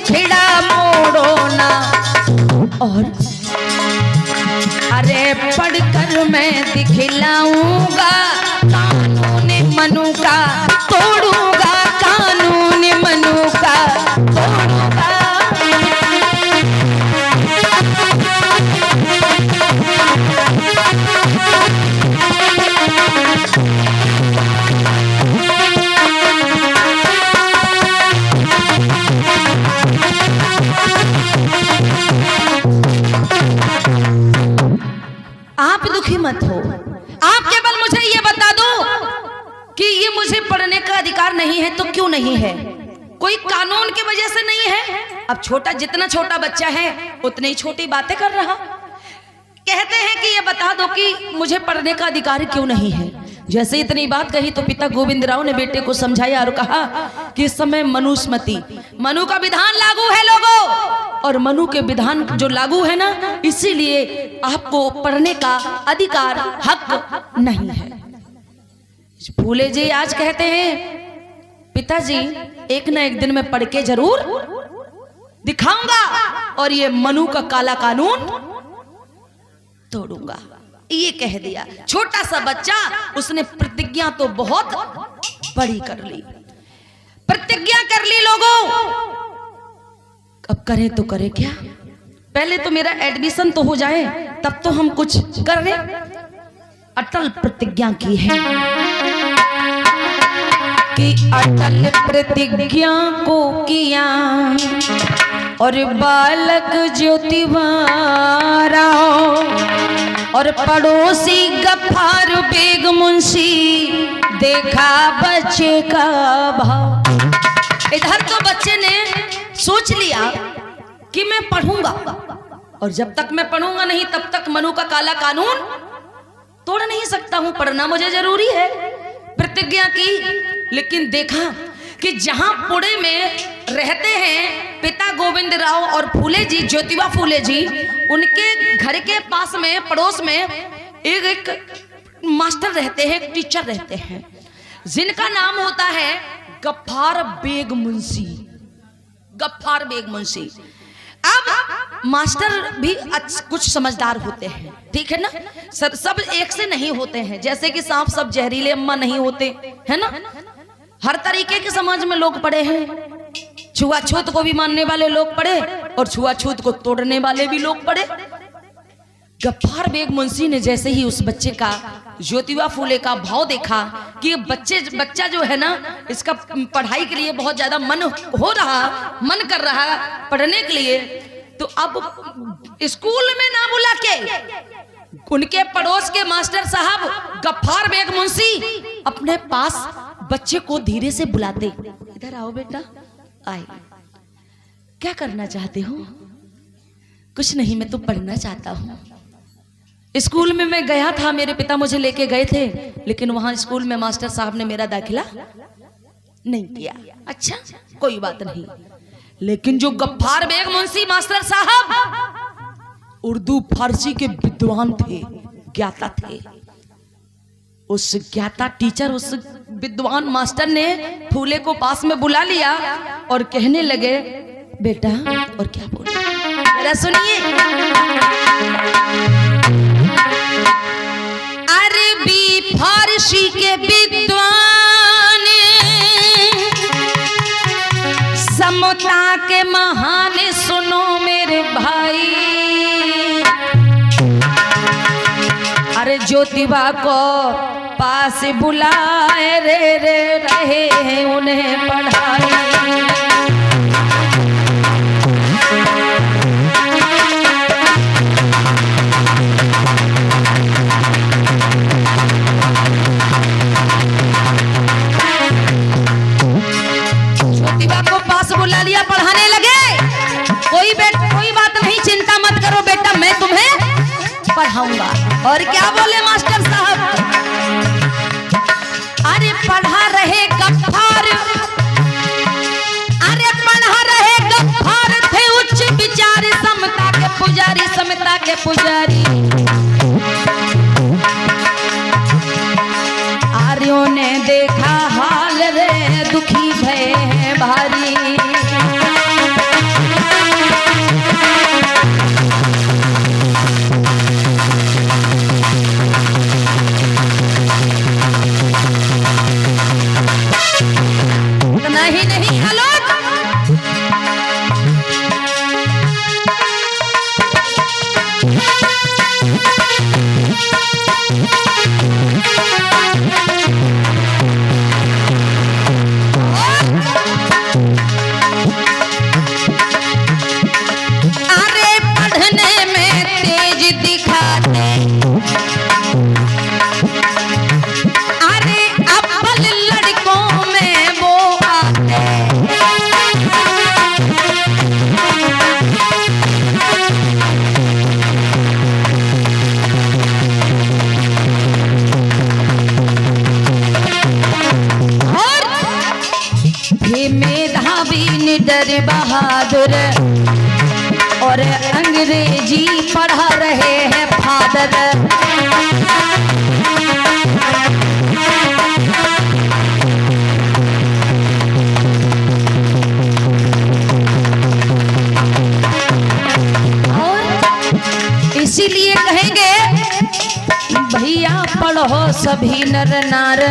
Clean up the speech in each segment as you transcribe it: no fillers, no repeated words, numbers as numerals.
पिछड़ा मोड़ो ना। और अरे पढ़कर मैं दिखलाऊंगा कानून मनु का तोड़ूंगा, कानून मनु का तोड़ूंगा। आप दुखी मत हो, आप केवल मुझे ये बता दो कि ये मुझे पढ़ने का अधिकार नहीं है तो क्यों नहीं है? कोई कानून की वजह से नहीं है। अब छोटा, जितना छोटा बच्चा है उतनी ही छोटी बातें कर रहा। कहते हैं कि ये बता दो कि मुझे पढ़ने का अधिकार क्यों नहीं है। जैसे इतनी बात कही तो पिता गोविंदराव ने बेटे को समझाया और कहा कि इस समय मनुस्मृति, मनु का विधान लागू है लोगों, और मनु के विधान जो लागू है ना, इसीलिए आपको पढ़ने का अधिकार, हक नहीं है। फूले जी आज कहते हैं पिताजी एक ना एक दिन मैं पढ़ के जरूर दिखाऊंगा और ये मनु का काला कानून तोड़ूंगा। ये कह दिया। छोटा सा बच्चा, उसने प्रतिज्ञा तो बहुत बड़ी कर ली, प्रतिज्ञा कर ली लोगों। अब करें तो करें क्या? पहले तो मेरा एडमिशन तो हो जाए, तब तो हम कुछ कर रहे। अटल प्रतिज्ञा की है कि अटल प्रतिज्ञा को किया और बालक ज्योतिबारा और पड़ोसी गफ्फार बेग मुंशी देखा बच्चे का भाव। इधर तो बच्चे ने सोच लिया कि मैं पढ़ूंगा, और जब तक मैं पढ़ूंगा नहीं तब तक मनु का काला कानून तोड़ नहीं सकता हूं, पढ़ना मुझे जरूरी है। प्रतिज्ञा की, लेकिन देखा कि जहां पुणे में रहते हैं पिता गोविंदराव और फूले जी, ज्योतिबा फूले जी, उनके घर के पास में पड़ोस में एक मास्टर रहते हैं, एक टीचर रहते हैं, जिनका नाम होता है गफ्फार बेग मुंशी। गफ्फार बेग मुंशी। अब मास्टर भी कुछ समझदार होते हैं, ठीक है ना? सब एक से नहीं होते हैं, जैसे कि सांप सब जहरीले अम्मा नहीं होते, है ना? हर तरीके के समाज में लोग पड़े हैं। छुआछूत को भी मानने वाले लोग पड़े और छुआछूत को तोड़ने वाले भी लोग पड़े। गफ्फार बेग मुंशी ने जैसे ही उस बच्चे का, ज्योतिबा फूले का भाव देखा कि बच्चा जो है ना, इसका पढ़ाई के लिए बहुत ज्यादा मन हो रहा, मन कर रहा पढ़ने के लिए, तो अब स्कूल में ना बुला के उनके पड़ोस के मास्टर साहब गफ्फार बेग मुंशी अपने पास बच्चे को धीरे से बुलाते, इधर आओ बेटा, आए, क्या करना चाहते हो? कुछ नहीं, मैं तो पढ़ना चाहता हूँ। स्कूल में मैं गया था, मेरे पिता मुझे लेके गए थे, लेकिन वहां स्कूल में मास्टर साहब ने मेरा दाखिला नहीं किया। अच्छा, कोई बात नहीं, लेकिन जो गफ्फार बेग मुंशी मास्टर साहब उर्दू फारसी के विद्वान थे, ज्ञाता थे, उस ज्ञाता टीचर, उस विद्वान मास्टर ने फूले को पास में बुला लिया और कहने लगे, बेटा, और क्या बोले जरा सुनिए। अरबी फारसी के विद्वान, समता के महान, सुनो मेरे भाई। अरे ज्योतिबा को पास बुलाए रे रहे हैं उन्हें पढ़ाई। ज्योतिबा को पास बुला लिया, पढ़ाने लगे। कोई बात नहीं, चिंता मत करो बेटा, मैं तुम्हें पढ़ाऊंगा। और क्या बोले मास्टर साहब? अरे पढ़ा रहे गफ्फार, अरे पढ़ा रहे गफ्फार थे उच्च विचार, समता के पुजारी, समता के पुजारी। आर्यों ने देखा हाल रे, दुखी भय भारी। मेधावी निडर बहादुर और अंग्रेजी पढ़ा रहे हैं फादर। और इसीलिए कहेंगे भैया पढ़ो सभी नर नार,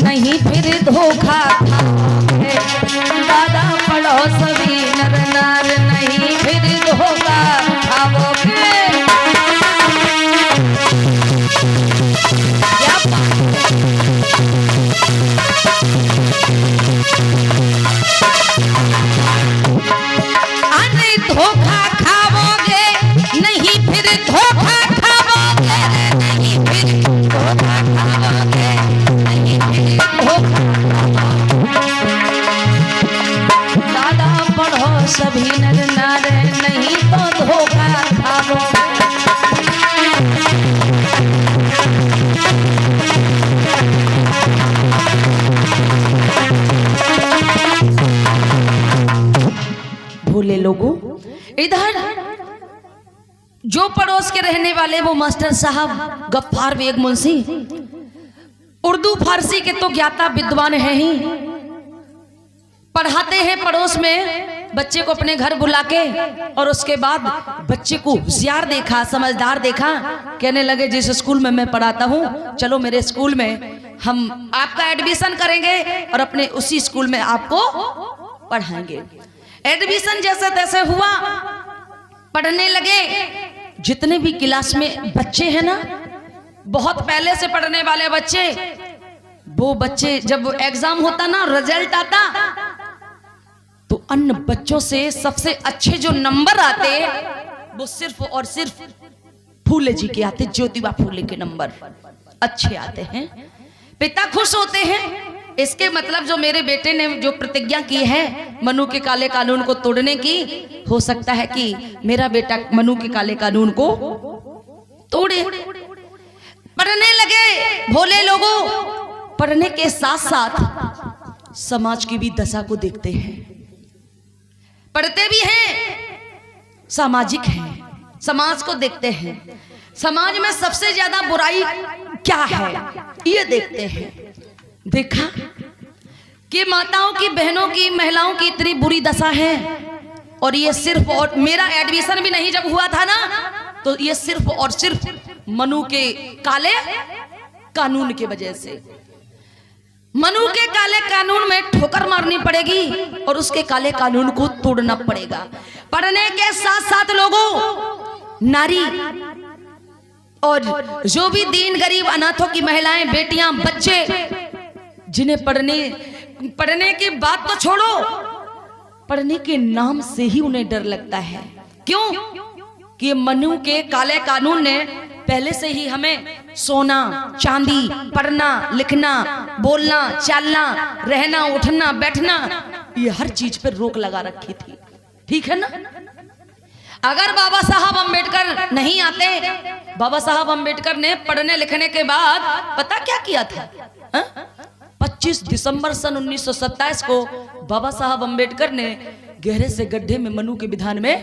नहीं फिर धोखा खाओगे। दादा पढ़ो सभी नर नार, नहीं फिर धोखा खाओगे। अरे धोखा खाओगे, नहीं फिर धोखा खाओगे, नहीं फिर धोखा खाओगे, नहीं फिर धोखा खाओगे। दादा पढ़ो सभी नर नार, नहीं तो धोखा खाओगे। भोले लोगों, इधर जो पड़ोस के रहने वाले वो मास्टर साहब गफ्फार बेग मुंशी उर्दू फारसी के तो ज्ञाता विद्वान हैं ही, पढ़ाते हैं पड़ोस में बच्चे को अपने घर बुला के। और उसके बाद बच्चे को होशियार देखा, समझदार देखा, कहने लगे जिस स्कूल में मैं पढ़ाता हूँ चलो मेरे स्कूल में हम आपका एडमिशन करेंगे और अपने उसी स्कूल में आपको पढ़ाएंगे। एडमिशन जैसे तैसे हुआ, पढ़ने लगे। जितने भी क्लास में बच्चे हैं ना, बहुत पहले से पढ़ने वाले बच्चे, वो बच्चे जब एग्जाम होता ना, रिजल्ट आता, तो अन्य बच्चों से सबसे अच्छे जो नंबर आते वो सिर्फ और सिर्फ फूले जी के आते। ज्योतिबा फूले के नंबर अच्छे आते हैं। पिता खुश होते हैं, इसके मतलब जो मेरे बेटे ने जो प्रतिज्ञा की है मनु के काले कानून को तोड़ने की, हो सकता है कि मेरा बेटा मनु के काले कानून को तोड़े। पढ़ने लगे भोले लोगों। पढ़ने के साथ साथ समाज की भी दशा को देखते हैं। पढ़ते भी हैं, सामाजिक हैं, समाज को देखते हैं। समाज में सबसे ज्यादा बुराई क्या है ये देखते हैं। देखा कि माताओं की, बहनों की, महिलाओं की इतनी बुरी दशा है। और ये सिर्फ, और मेरा एडमिशन भी नहीं जब हुआ था ना, तो ये सिर्फ और सिर्फ मनु के काले कानून की वजह से। मनु के काले कानून में ठोकर मारनी पड़ेगी और उसके काले कानून को तोड़ना पड़ेगा। पढ़ने के साथ साथ लोगों, नारी और जो भी दीन गरीब अनाथों की महिलाएं, बेटियां, बच्चे, जिन्हें पढ़ने की बात तो छोड़ो, पढ़ने के नाम से ही उन्हें डर लगता है। क्यों? कि मनु के काले कानून ने पहले से ही हमें सोना, चांदी, पढ़ना, लिखना, बोलना, चलना, रहना, उठना, बैठना, ये हर चीज पर रोक लगा रखी थी। ठीक है ना? अगर बाबा साहब अम्बेडकर नहीं आते, बाबा साहब अम्बेडकर ने पढ़ने लिखने के बाद पता क्या किया था? 25 दिसंबर सन 1927 को बाबा साहब अम्बेडकर ने गहरे से गड्ढे में मनु के विधान में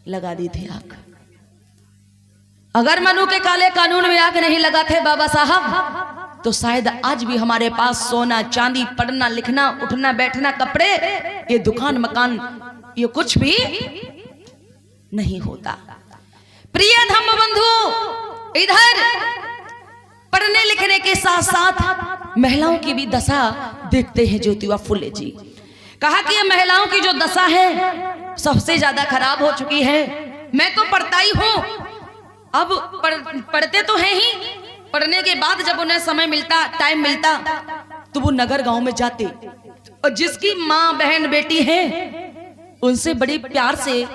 लगा दी थी आग। अगर मनु के काले कानून में आग नहीं लगाते बाबा साहब, तो शायद आज भी हमारे पास सोना, चांदी, पढ़ना, लिखना, उठना, बैठना, कपड़े, ये दुकान, मकान, ये कुछ भी नहीं होता। प्रिय धम्म बंधु, इधर पढ़ने लिखने के साथ साथ महिलाओं की भी दशा देखते हैं ज्योतिबा फूले जी। कहा कि ये महिलाओं की जो दशा है सबसे ज्यादा खराब हो चुकी है। मैं तो पढ़ता ही हूं, अब पढ़ते तो हैं ही, पढ़ने के बाद जब उन्हें समय मिलता, टाइम मिलता, तो वो नगर गांव में जाते और जिसकी माँ, बहन, बेटी है उनसे बड़े प्यार से,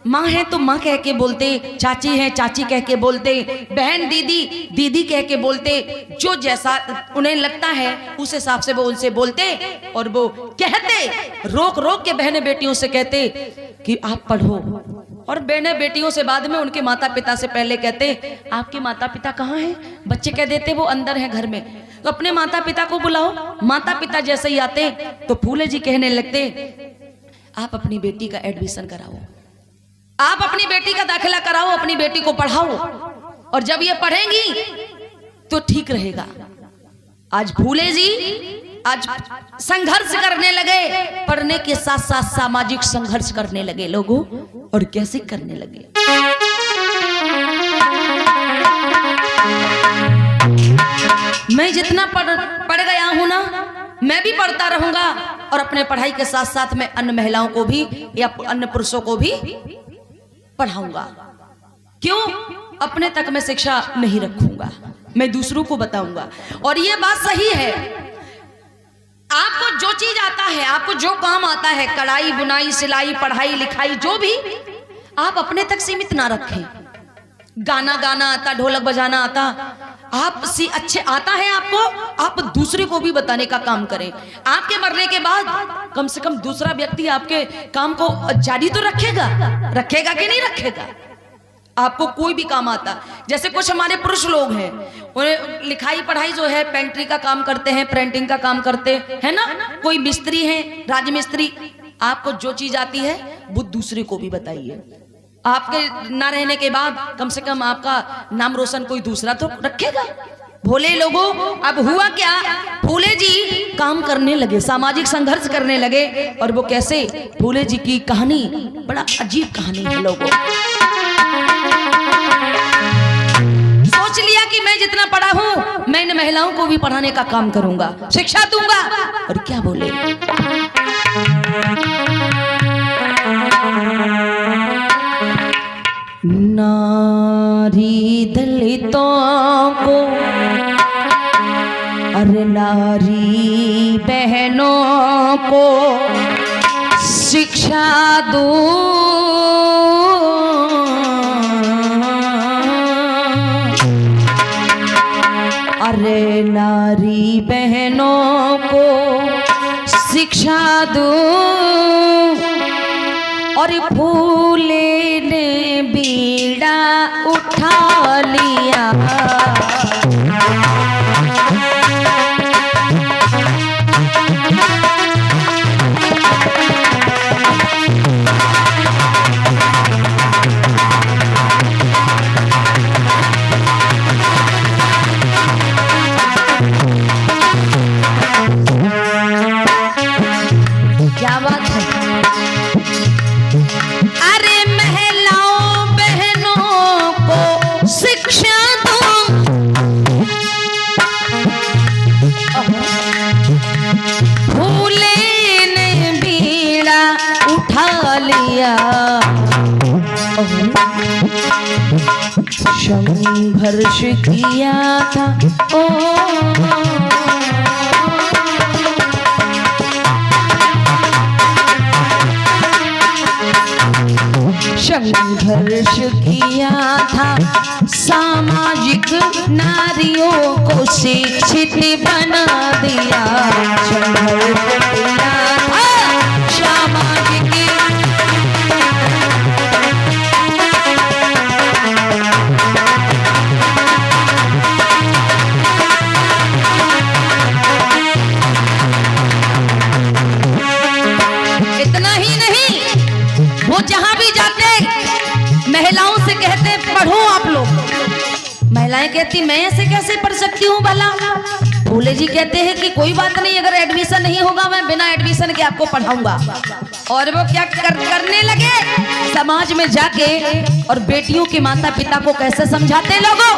माँ है तो माँ कह के बोलते, चाची है चाची कह के बोलते, बहन दीदी दीदी कह के बोलते, जो जैसा उन्हें लगता है उस हिसाब से वो उनसे बोलते और वो कहते, रोक रोक के बहने बेटियों से कहते कि आप पढ़ो। और बहने बेटियों से बाद में उनके माता पिता से पहले कहते, आपके माता पिता कहाँ हैं? बच्चे कह देते वो अंदर हैं घर में। तो अपने माता पिता को बुलाओ। माता पिता जैसे ही आते तो फूले जी कहने लगते, आप अपनी बेटी का एडमिशन कराओ, आप अपनी बेटी का दाखिला कराओ, अपनी बेटी को पढ़ाओ, और जब ये पढ़ेंगी तो ठीक रहेगा। आज फूले जी आज संघर्ष करने लगे, पढ़ने के साथ साथ सामाजिक संघर्ष करने लगे लोगों। और कैसे करने लगे? मैं जितना पढ़ गया हूं ना, मैं भी पढ़ता रहूंगा, और अपने पढ़ाई के साथ साथ मैं अन्य महिलाओं को भी या अन्य पुरुषों को भी पढ़ाऊंगा। क्यों? अपने तक मैं शिक्षा नहीं रखूंगा, मैं दूसरों को बताऊंगा। और ये बात सही है, आपको जो चीज आता है, आपको जो काम आता है, कढ़ाई बुनाई सिलाई पढ़ाई लिखाई जो भी, आप अपने तक सीमित ना रखें। गाना गाना आता, ढोलक बजाना आता, आप सी अच्छे आता है आपको, आप दूसरे को भी बताने का काम करें। आपके मरने के बाद कम से कम दूसरा व्यक्ति आपके काम को जारी तो रखेगा, रखेगा कि नहीं रखेगा? आपको कोई भी काम आता, जैसे कुछ हमारे पुरुष लोग हैं, उन्हें लिखाई पढ़ाई जो है, पेंट्री का काम करते हैं, प्रिंटिंग का काम करते हैं ना, कोई मिस्त्री है, राजमिस्त्री। आपको जो चीज आती है वो दूसरे को भी बताइए। आपके ना रहने के बाद कम से कम आपका नाम रोशन कोई दूसरा तो रखेगा। भोले लोगों, अब हुआ क्या, फूले जी काम करने लगे, सामाजिक संघर्ष करने लगे। और वो कैसे? फूले जी की कहानी बड़ा अजीब कहानी है लोगों। सोच लिया कि मैं जितना पढ़ा हूं, मैं इन महिलाओं को भी पढ़ाने का काम करूंगा, शिक्षा दूंगा। और क्या बोले, नारी दलितों को, अरे नारी बहनों को शिक्षा दूं, अरे नारी बहनों को शिक्षा दूं। और फूले ने बीड़ा उठा लिया, क्या बात है। अरे महिलाओं बहनों को शिक्षा दो, फूले ने बीड़ा उठा लिया, संघर्ष किया था संघर्ष किया था, सामाजिक नारियों को शिक्षित बना दिया। संघर्ष किया था सामाजिक, इतना ही नहीं, वो जहां भी जाते महिलाओं से कहते पढ़ो आप लोग। महिलाएं कहती मैं ऐसे कैसे पढ़ सकती हूँ भला? फूले जी कहते हैं कि कोई बात नहीं, अगर एडमिशन नहीं होगा मैं बिना एडमिशन के आपको पढ़ाऊंगा। और वो क्या करने लगे, समाज में जाके और बेटियों के माता पिता को कैसे समझाते लोगों।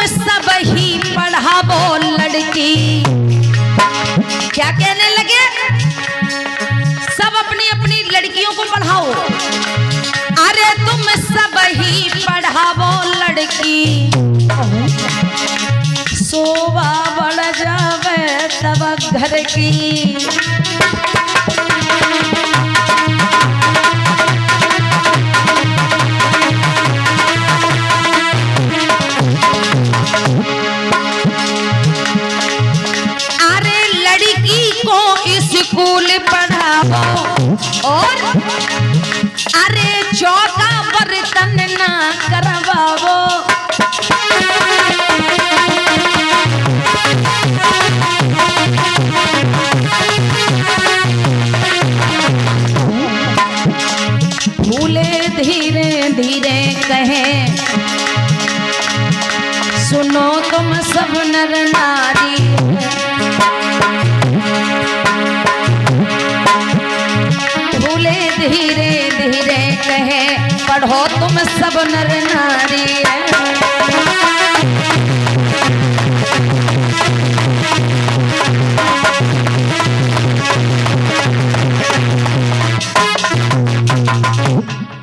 सब ही पढ़ाओ लड़की, क्या कहने लगे, सब अपनी अपनी लड़कियों को पढ़ाओ। अरे तुम सब ही पढ़ाओ लड़की, शोभा बढ़ जावे तब घर की। स्कूल पढ़ा नर नारी। फूले धीरे धीरे कहे पढ़ो तुम सब नर नारी।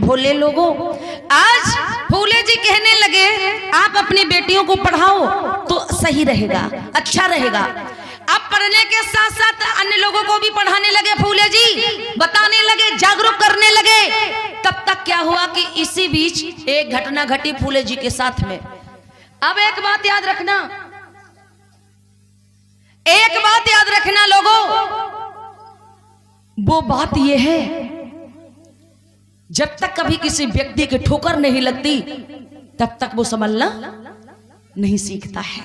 फूले लोगों, आज फूले जी कहने लगे आप अपनी बेटियों को पढ़ाओ तो सही रहेगा, अच्छा रहेगा। आप पढ़ने के साथ साथ अन्य लोगों को भी पढ़ाने लगे फूले जी, बताने लगे, जागरूक करने लगे। तब तक क्या हुआ कि इसी बीच एक घटना घटी फूले जी के साथ में। अब एक बात याद रखना, एक बात याद रखना लोगों, वो बात ये है जब तक कभी किसी व्यक्ति की ठोकर नहीं लगती तब तक वो संभलना नहीं सीखता है।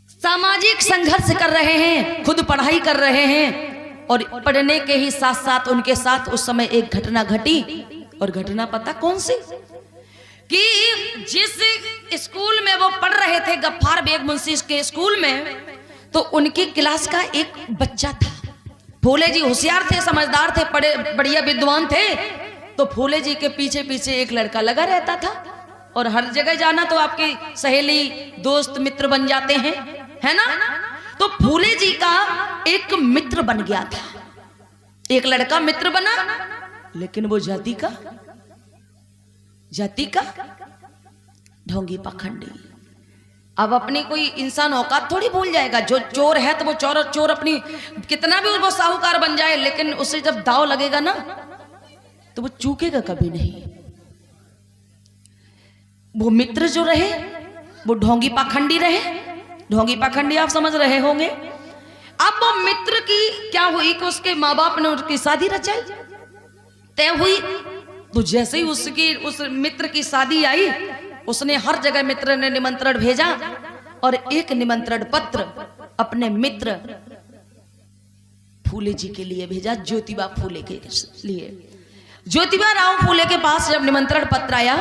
सामाजिक संघर्ष कर रहे हैं, खुद पढ़ाई कर रहे हैं और पढ़ने के ही साथ साथ उनके साथ उस समय एक घटना घटी। और घटना पता कौन सी? कि जिस स्कूल में वो पढ़ रहे थे, गफ्फार बेग मुंशी के स्कूल में, तो उनकी क्लास का एक बच्चा था। फूले जी होशियार थे, समझदार थे, बढ़िया विद्वान थे। तो फूले जी के पीछे पीछे एक लड़का लगा रहता था। और हर जगह जाना तो आपकी सहेली, दोस्त, मित्र बन जाते हैं, है ना। तो फूले जी का एक मित्र बन गया था, एक लड़का मित्र बना, लेकिन वो जाति का ढोंगी पाखंडी। अब अपनी कोई इंसान औकात थोड़ी भूल जाएगा। जो चोर है तो वो चोर अपनी कितना भी वो साहूकार बन जाए, लेकिन उसे जब दाव लगेगा ना तो वो चूकेगा कभी नहीं। वो मित्र जो रहे वो ढोंगी पाखंडी रहे। ढोंगी पाखंडी आप समझ रहे होंगे। अब वो मित्र की क्या हुई कि उसके माँ बाप ने उसकी शादी रचाई, तय हुई। तो जैसे ही उस मित्र की शादी आई, उसने हर जगह मित्र ने निमंत्रण भेजा और एक निमंत्रण पत्र अपने मित्र फूले जी के लिए भेजा, ज्योतिबा फूले के लिए। ज्योतिबा राव फूले के पास जब निमंत्रण पत्र आया,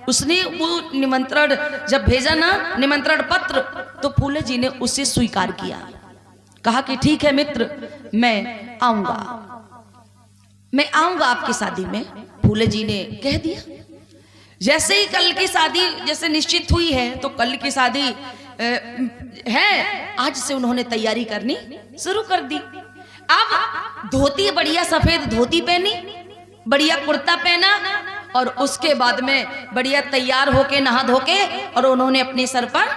उसने वो निमंत्रण जब भेजा ना, निमंत्रण पत्र, तो फूले जी ने उसे स्वीकार किया। कहा कि ठीक है मित्र, मैं आऊंगा आपकी शादी में। फूले जी ने कह दिया। जैसे ही कल की शादी जैसे निश्चित हुई है, तो कल की शादी है, आज से उन्होंने तैयारी करनी शुरू कर दी। अब धोती, बढ़िया सफेद धोती पहनी, बढ़िया कुर्ता पहना और उसके बाद में बढ़िया तैयार होके, नहा धोके, और उन्होंने अपने सर पर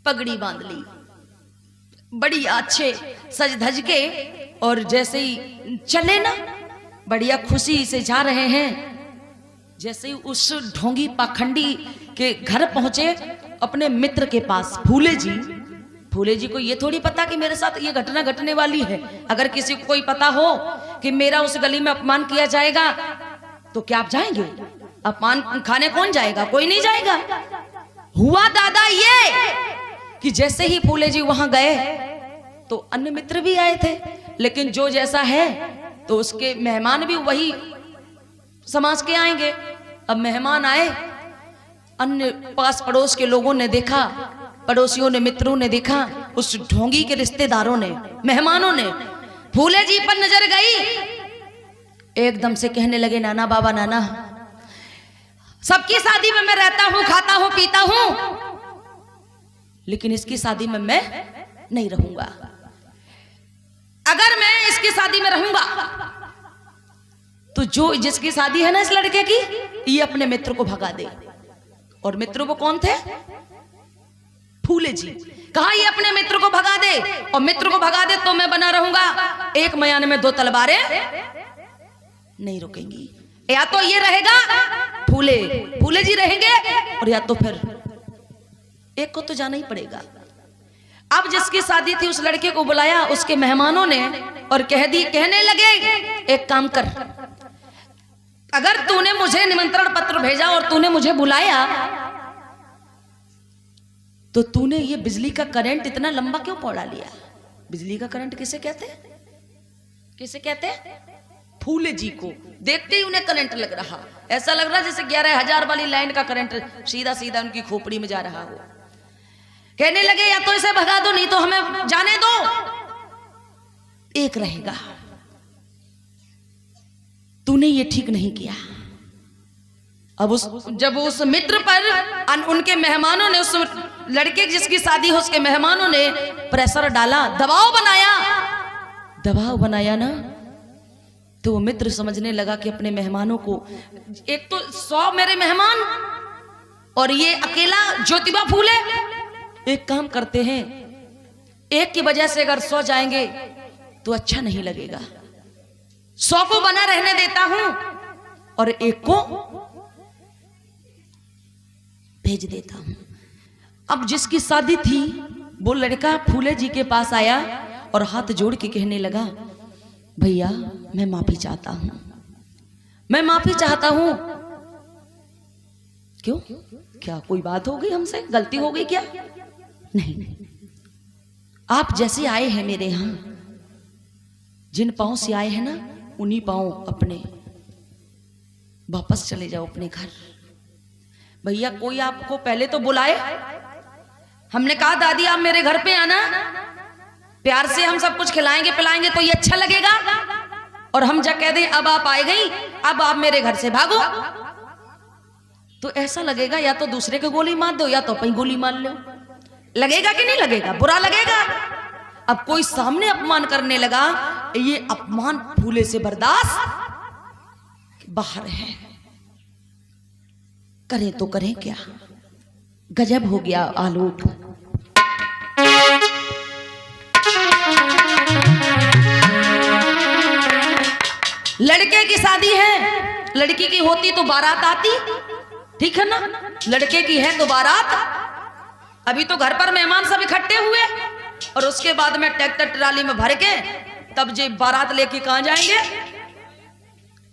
पगड़ी बांध ली, बढ़िया अच्छे सज धज के। और जैसे ही चले ना, बढ़िया खुशी से जा रहे हैं। जैसे ही उस ढोंगी पाखंडी के घर पहुंचे, अपने मित्र के पास, फूले जी को ये थोड़ी पता कि मेरे साथ ये घटना घटने वाली है। अगर किसी को कोई पता हो कि मेरा उस गली में अपमान किया जाएगा तो क्या आप जाएंगे? अपमान खाने कौन जाएगा? कोई नहीं जाएगा। हुआ दादा ये कि जैसे ही फूले जी वहां गए तो अन्य मित्र भी आए थे, लेकिन जो जैसा है तो उसके मेहमान भी वही समाज के आएंगे। अब मेहमान आए, अन्य पास पड़ोस के लोगों ने देखा, पड़ोसियों ने, मित्रों ने देखा, उस ढोंगी के रिश्तेदारों ने, मेहमानों ने फूले जी पर नजर गई। एकदम से कहने लगे, नाना बाबा नाना, सबकी शादी में मैं रहता हूं, खाता हूं, पीता हूं, लेकिन इसकी शादी में मैं नहीं रहूंगा। अगर मैं इसकी शादी में रहूंगा तो जो जिसकी शादी है ना इस लड़के की, ये अपने मित्र को भगा दे। और मित्र वो कौन थे? फूले जी। कहा ये अपने मित्र को भगा दे, और मित्र को भगा दे तो मैं बना रहूंगा। एक मयान में दो तलवारें नहीं रुकेंगी। या तो ये रहेगा, फूले जी रहेंगे, और या तो फिर एक को तो जाना ही पड़ेगा। अब जिसकी शादी थी उस लड़के को बुलाया उसके मेहमानों ने और कहने लगे, एक काम कर, अगर तूने मुझे निमंत्रण पत्र भेजा और तूने मुझे बुलाया तो तूने ये बिजली का करंट इतना लंबा क्यों पौड़ा लिया? बिजली का करंट किसे कहते हैं? फूले जी को देखते ही उन्हें करंट लग रहा, ऐसा लग रहा जैसे 11,000 वाली लाइन का करंट सीधा सीधा उनकी खोपड़ी में जा रहा हो। कहने लगे या तो इसे भगा दो, नहीं तो हमें जाने दो, एक रहेगा। तूने ये ठीक नहीं किया। अब जब उस मित्र पर उनके मेहमानों ने, उस लड़के जिसकी शादी हो उसके मेहमानों ने प्रेशर डाला, दबाव बनाया ना, तो वो मित्र समझने लगा कि अपने मेहमानों को, एक तो 100 मेरे मेहमान और ये अकेला ज्योतिबा फूले, एक काम करते हैं, एक की वजह से अगर 100 जाएंगे तो अच्छा नहीं लगेगा, 100 को बना रहने देता हूं और एक को भेज देता हूं। अब जिसकी शादी थी वो लड़का फूले जी के पास आया और हाथ जोड़ के कहने लगा, भैया मैं माफी चाहता हूं, मैं माफी चाहता हूं। क्यों, क्या कोई बात हो गई, हमसे गलती हो गई क्या? नहीं, आप जैसे आए हैं मेरे यहां, जिन पांव से आए हैं ना, उन्हीं पांव अपने वापस चले जाओ अपने घर। भैया कोई आपको पहले तो बुलाए, हमने कहा दादी आप मेरे घर पे आना, प्यार से हम सब कुछ खिलाएंगे पिलाएंगे तो ये अच्छा लगेगा, और हम जब कह दें अब आप आए गई, अब आप मेरे घर से भागो, तो ऐसा लगेगा या तो दूसरे को गोली मार दो या तो अपनी गोली मार लो। लगेगा कि नहीं लगेगा? बुरा लगेगा। अब कोई सामने अपमान करने लगा, ये अपमान फूले से बर्दाश्त बाहर है, करें तो करें क्या? गजब हो गया आलोक। लड़के की शादी है, लड़की की होती तो बारात आती, ठीक है ना, लड़के की है तो बारात। अभी तो घर पर मेहमान सब इकट्ठे हुए और उसके बाद में ट्रैक्टर ट्राली में भर के तब जे बारात लेके कहां जाएंगे?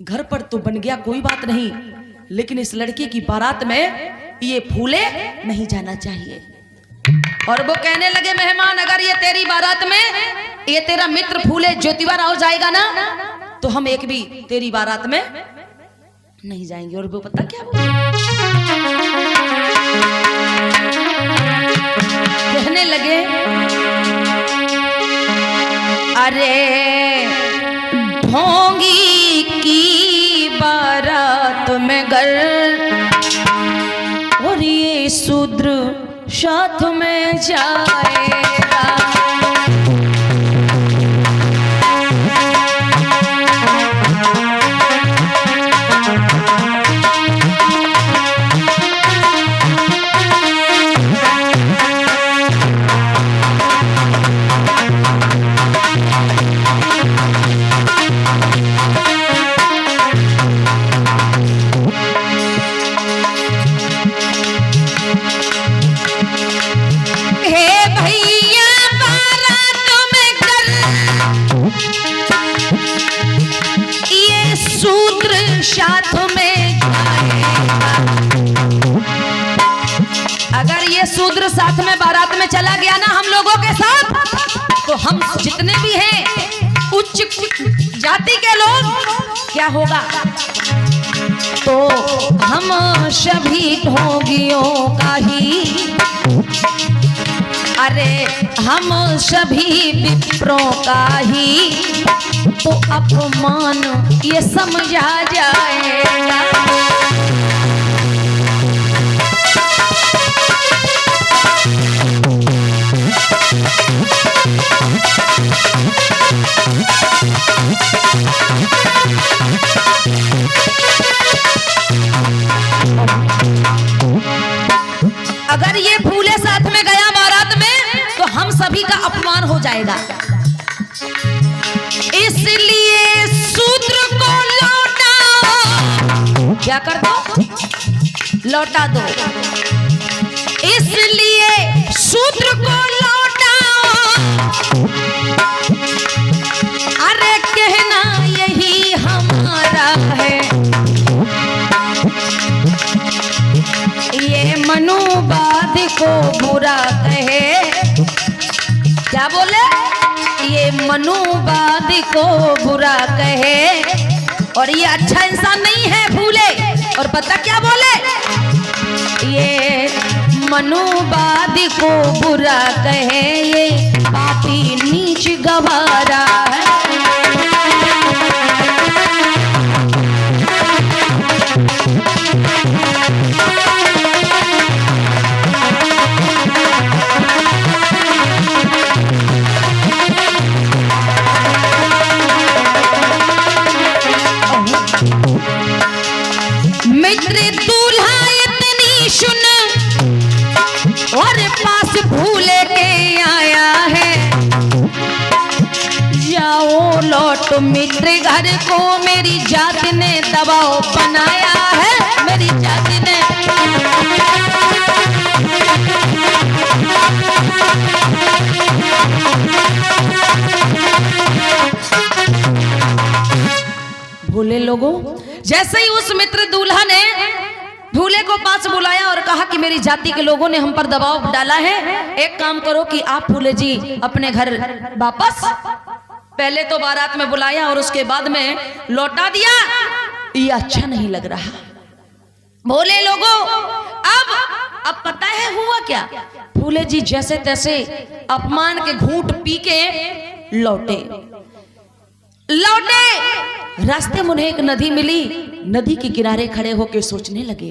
घर पर तो बन गया, कोई बात नहीं, लेकिन इस लड़के की बारात में ये फूले नहीं जाना चाहिए। और वो कहने लगे मेहमान, अगर ये तेरी बारात में ये तेरा मित्र फूले ज्योतिबा राव जाएगा ना, तो हम एक भी तेरी बारात में नहीं जाएंगे। और वो पता क्या बोले? कहने लगे, अरे ढोंगी की बारात में गर और ये शूद्र साथ में जाएगा। शूद्र साथ में बारात में चला गया ना हम लोगों के साथ, तो हम जितने भी हैं उच्च जाति के लोग, क्या होगा? तो हम सभी ढोंगियों का ही, अरे हम सभी विप्रों का ही तो अपमान ये समझा जाएगा। अगर ये फूले साथ में गया बारात में तो हम सभी का अपमान हो जाएगा। इसलिए शूद्र को लौटा, क्या कर दो? लौटा दो। इसलिए शूद्र को लौटा, अरे कहना यही हमारा है। ये मनुवाद को बुरा कहे, क्या बोले? ये मनुवाद को बुरा कहे और ये अच्छा इंसान नहीं है फूले। और पता क्या बोले, ये मनुवादी को बुरा कहे, ये पापी नीच गवारा है। मित्र दूल्हा इतनी सुन और पास भूले के आया है, जाओ लौट मित्र घर को, मेरी जात ने दबाव बनाया है, मेरी जात ने। भोले लोगों, जैसे ही उस मित्र दूल्हा ने भूले को पास बुलाया और कहा कि मेरी जाति के लोगों ने हम पर दबाव डाला है, एक काम करो कि आप फूले जी अपने घर वापस, पहले तो बारात में बुलाया और उसके बाद में लौटा दिया, ये अच्छा नहीं लग रहा। भोले लोगों, अब पता है हुआ क्या, फूले जी जैसे तैसे अपमान के घूंट पी के लौटे। रास्ते में उन्हें एक नदी मिली, नदी के किनारे खड़े होकर सोचने लगे।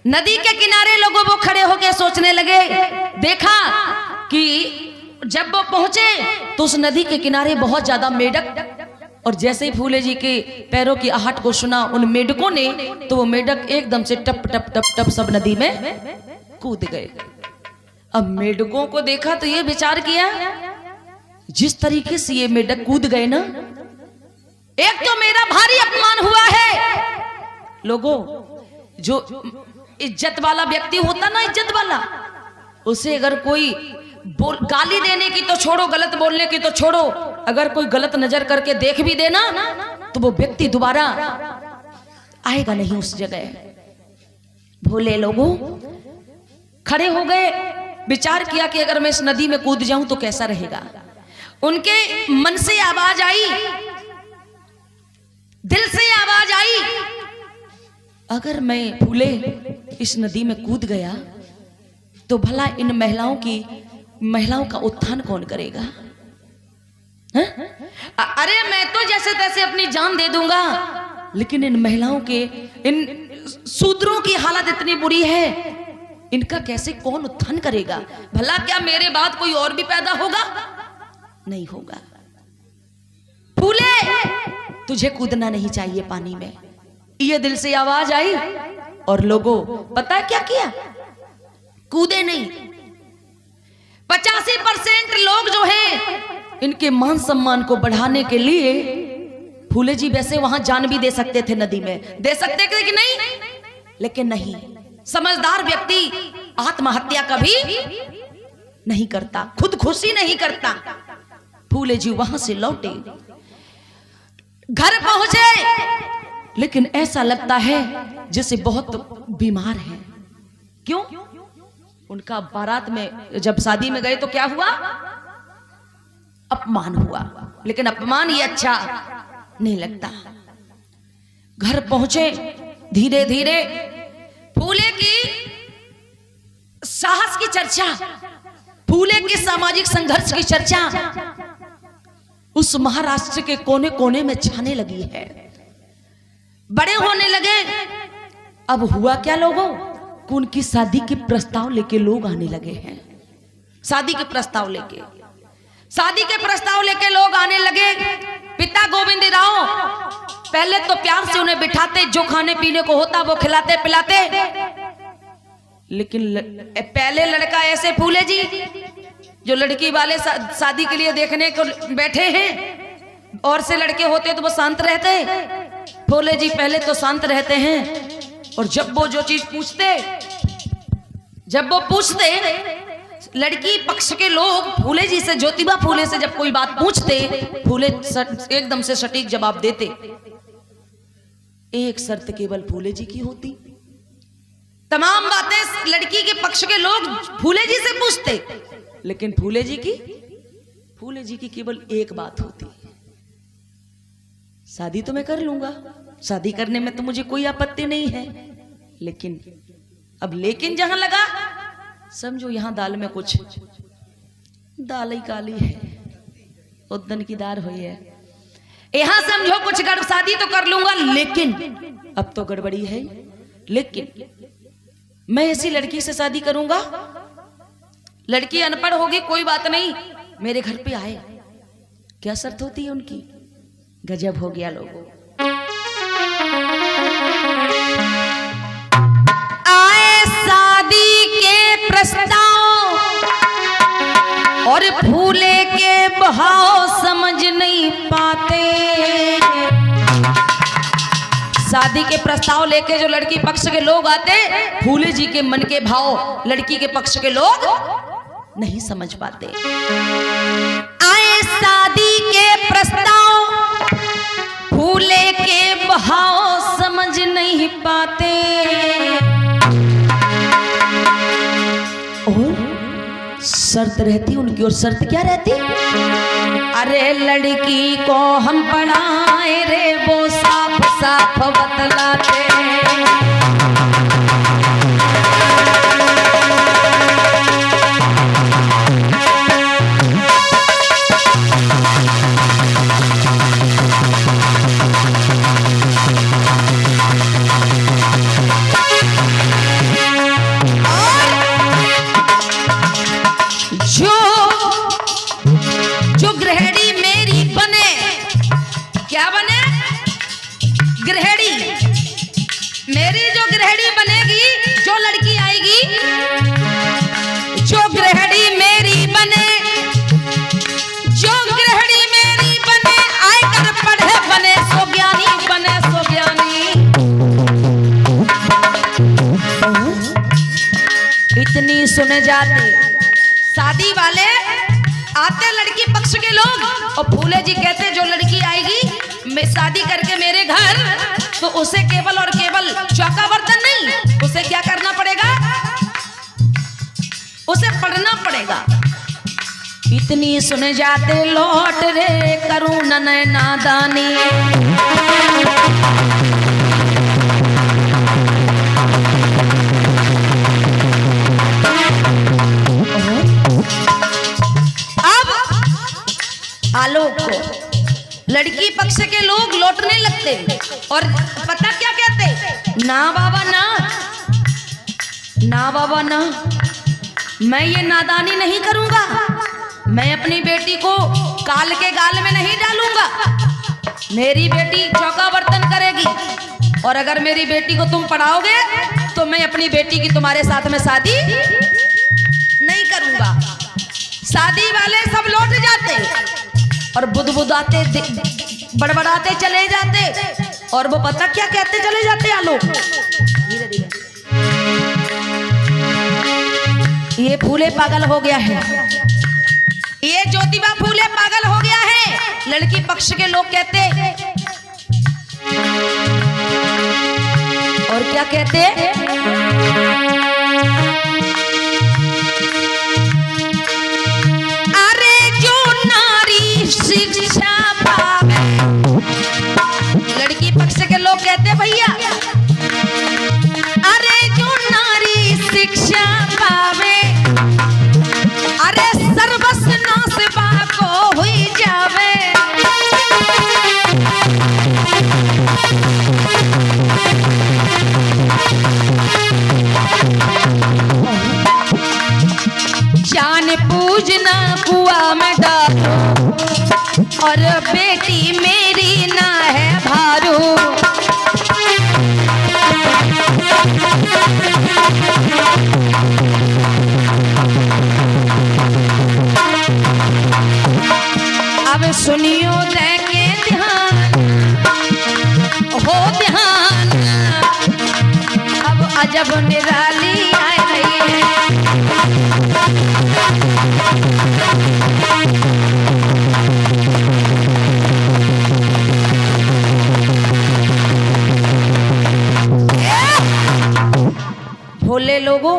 नदी के किनारे लोगों वो खड़े होकर सोचने लगे, देखा कि जब वो पहुंचे तो उस नदी के किनारे बहुत ज्यादा मेढक, और जैसे ही फूले जी के पैरों की आहट को सुना उन मेढकों ने, तो वो मेढक एकदम से टप टप टप टप सब नदी में कूद गए। अब मेढकों को देखा तो ये विचार किया, जिस तरीके से ये मेढक कूद गए ना, एक तो मेरा भारी अपमान हुआ है। लोगों, जो इज्जत वाला व्यक्ति होता ना, इज्जत वाला, उसे अगर कोई गाली देने की तो छोड़ो, गलत बोलने की तो छोड़ो, अगर कोई गलत नजर करके देख भी देना तो वो व्यक्ति दोबारा आएगा नहीं उस जगह। भोले लोगों खड़े हो गए, विचार किया कि अगर मैं इस नदी में कूद जाऊं तो कैसा रहेगा। उनके मन से आवाज आई, दिल से आवाज आई, अगर मैं फूले इस नदी में कूद गया तो भला इन महिलाओं का उत्थान कौन करेगा? है? अरे मैं तो जैसे तैसे अपनी जान दे दूंगा, लेकिन इन महिलाओं के, इन शूद्रों की हालत इतनी बुरी है, इनका कैसे कौन उत्थान करेगा? भला क्या मेरे बाद कोई और भी पैदा होगा? नहीं होगा। फूले, तुझे कूदना नहीं चाहिए पानी में, ये दिल से आवाज आई। और लोगों पता क्या किया? कूदे नहीं। 85% लोग जो हैं, इनके मान सम्मान को बढ़ाने के लिए फूले जी वैसे वहां जान भी दे सकते थे, नदी में दे सकते थे कि नहीं, लेकिन नहीं। समझदार व्यक्ति आत्महत्या कभी नहीं करता, खुदकुशी नहीं करता। फूले जी वहां से लौटे, घर पहुंचे, लेकिन ऐसा लगता है जैसे बहुत बीमार है। क्यों? उनका बारात में जब शादी में गए तो क्या हुआ? अपमान हुआ, लेकिन अपमान ये अच्छा नहीं लगता। घर पहुंचे, धीरे धीरे फूले की साहस की चर्चा, फूले के सामाजिक संघर्ष की चर्चा उस महाराष्ट्र के कोने कोने में छाने लगी है, बड़े होने लगे। अब हुआ क्या लोगों, उनकी शादी के प्रस्ताव लेके लोग आने लगे हैं। शादी के प्रस्ताव लेके लोग आने लगे। पिता गोविंद राव पहले तो प्यार से उन्हें बिठाते, जो खाने पीने को होता वो खिलाते पिलाते, लेकिन पहले लड़का ऐसे फूले जी जो लड़की वाले शादी के लिए देखने को बैठे हैं, और से लड़के होते तो वो शांत रहते। फूले जी पहले तो शांत रहते हैं, और जब वो जो चीज पूछते लड़की पक्ष के लोग फूले जी से, ज्योतिबा फूले से जब कोई बात पूछते, फूले एकदम से सटीक जवाब देते। एक शर्त केवल फूले जी की होती, तमाम बातें लड़की के पक्ष के लोग फूले जी से पूछते, लेकिन फूले जी की केवल एक बात होती, शादी तो मैं कर लूंगा, शादी करने में तो मुझे कोई आपत्ति नहीं है, लेकिन अब लेकिन जहां लगा, समझो यहां दाल में कुछ दाल ही काली है, उद्दन की दाल हुई है। यहां समझो कुछ शादी तो कर लूंगा, लेकिन अब तो गड़बड़ी है। लेकिन मैं ऐसी लड़की से शादी करूंगा, लड़की अनपढ़ होगी कोई बात नहीं, मेरे घर पे आए, क्या शर्त होती है उनकी? गजब हो गया लोगों। आए शादी के प्रस्ताव और फूले के बहाव समझ नहीं पाते। शादी के प्रस्ताव लेके जो लड़की पक्ष के लोग आते, फूले जी के मन के भाव लड़की के पक्ष के लोग नहीं समझ पाते। आए शादी के प्रस्ताव, फूले के भाव समझ नहीं पाते। और शर्त रहती उनकी, और शर्त क्या रहती? अरे लड़की को हम पढ़ाए रे, वो साफ साफ बतलाते। जो गृहिणी मेरी बने, क्या बने? गृहिणी मेरी जो गृहिणी बनेगी, जो लड़की आएगी, जो गृहिणी मेरी बने, जो गृहिणी मेरी बने, आयकर पढ़े बने, सो ज्ञानी बने, सो ज्ञानी। इतनी सुने जाते शादी वाले आते लड़की पक्ष के लोग, और फूले जी कहते जो लड़की आएगी मैं शादी करके मेरे घर, तो उसे केवल और केवल चौका बर्तन नहीं, उसे क्या करना पड़ेगा? उसे पढ़ना पड़ेगा। इतनी सुने जाते लौट रे करूं न नादानी। आलोक को लड़की पक्ष के लोग लौटने लगते, और पता क्या कहते? ना बाबा ना, ना बाबा ना, मैं ये नादानी नहीं करूंगा, मैं अपनी बेटी को काल के गाल में नहीं डालूंगा। मेरी बेटी चौका बर्तन करेगी, और अगर मेरी बेटी को तुम पढ़ाओगे तो मैं अपनी बेटी की तुम्हारे साथ में शादी नहीं करूंगा। शादी वाले सब लौट जाते और बुदबुदाते बड़बड़ाते चले जाते, और वो पता क्या कहते चले जाते? आलोक धीरे धीरे, ये फूले पागल हो गया है, ये ज्योतिबा फूले पागल हो गया है। लड़की पक्ष के लोग कहते, और क्या कहते? शिक्षा पावे। लड़की पक्ष के लोग कहते भैया, अरे जो नारी शिक्षा पावे, अरे सर्वस्व नाश को हुई जावे। जान पूजना कुआ में डालो, और बेटी मेरी ना है भारू। अब सुनियो दे के ध्यान, हो ध्यान, अब अजब निराली आ रही है। भोले लोगों,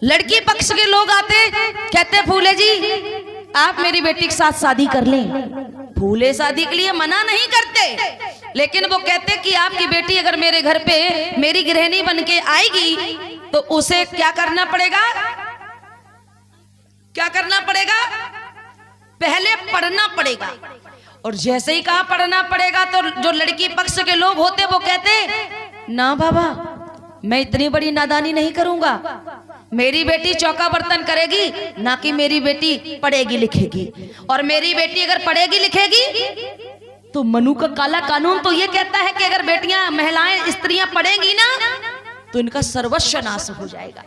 लड़की पक्ष के लोग आते, कहते फूले जी आप मेरी बेटी के साथ शादी कर लें। फूले शादी के लिए मना नहीं करते, लेकिन वो कहते कि आपकी बेटी अगर मेरे घर पे मेरी गृहिणी बन के आएगी तो उसे क्या करना पड़ेगा, क्या करना पड़ेगा, पहले पढ़ना पड़ेगा। और जैसे ही कहा पढ़ना पड़ेगा तो जो लड़की पक्ष के लोग होते वो कहते ना बाबा, मैं इतनी बड़ी नादानी नहीं करूंगा, मेरी बेटी चौका बर्तन करेगी, ना कि मेरी बेटी पढ़ेगी लिखेगी। और मेरी बेटी अगर पढ़ेगी लिखेगी तो मनु का काला कानून तो ये कहता है कि अगर बेटियां महिलाएं स्त्रियां पढ़ेंगी ना तो इनका सर्वस्व नाश हो जाएगा।